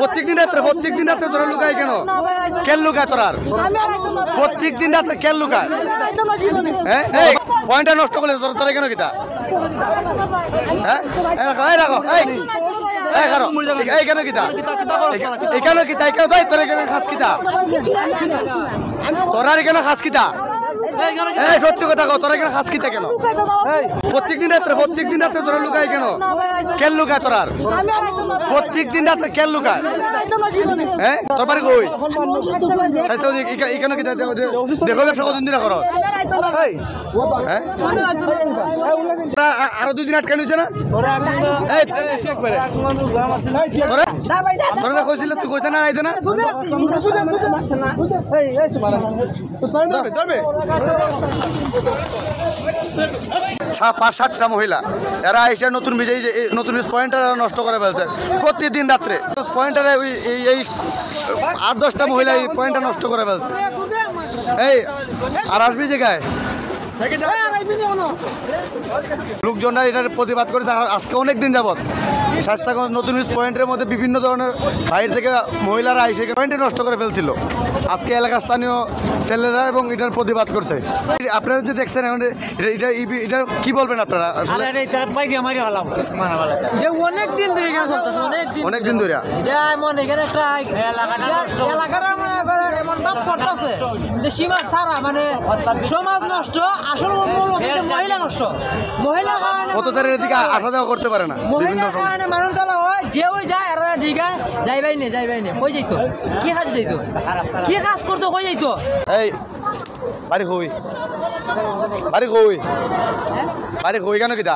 প্রত্যেকদিন রাত্রে তোরা লুকায় কেন? কেন লুকায় তোরা? প্রত্যেকদিন রাত্রে কেন লুকায়? হ্যাঁ এই পয়েন্টটা নষ্ট করলে তোরা কেন কিতা? হ্যাঁ রাখো এই কেন কিতা? এখানে কিতা কেউ তাই তোরা কেন খাস কিতা? তোরা কেন খাস কিতা? সত্যি কথা কও, তোরা এখানে খাস কিতা কেন? প্রত্যেকদিন রাত্রে তোরা লুকায় কেন? কেন লুকায় তোরা? প্রত্যেকদিন রাত্রে কেন লুকায়? হ্যাঁ তোর বাড়ি কই? এখানে কিতা দেখো ব্যবসা কতদিন দিনা করো? হ্যাঁ আরো 2 দিন আটকানো হয়েছে না? তোরা কইছিল তুই কইছ না আইতে না? 5-7টা মহিলা এরা এসে নতুন পয়েন্টার নষ্ট করে ফেলছে প্রতিদিন রাত্রে। পয়েন্টারে এই 8-10টা মহিলা এই পয়েন্টটা নষ্ট করে ফেলছে। এই আর আসবি জায়গায় লোকজনরা এটার প্রতিবাদ করেছে আজকে অনেক দিন যাবৎ। স্বাস্থ্যগঞ্জ নতুন পয়েন্টের মধ্যে বিভিন্ন ধরনের বাইরে থেকে মহিলারা এসে পয়েন্টে নষ্ট করে ফেলছিল। আজকে এলাকা স্থানীয় ছেলেরা এবং এটার প্রতিবাদ করছে। আপনারা যে দেখছেন এখন এটা কি বলবেন আপনারা? আসলে অনেক দিন ধরে সীমা ছাড়া মানে সমাজ নষ্ট, আসল মহিলা নষ্ট। মহিলা পথচারীর দিকে আসা যাওয়া করতে পারে না। মহিলা কারণে মানুষ জ্বালা হয়, যে ওই যায় আর জিগা যাইবাই নে কই যাইতো, কি কাজ যাইতো, কি কাজ করতো, কই যাইতো। এই বাড়ি কই কেন কিতা?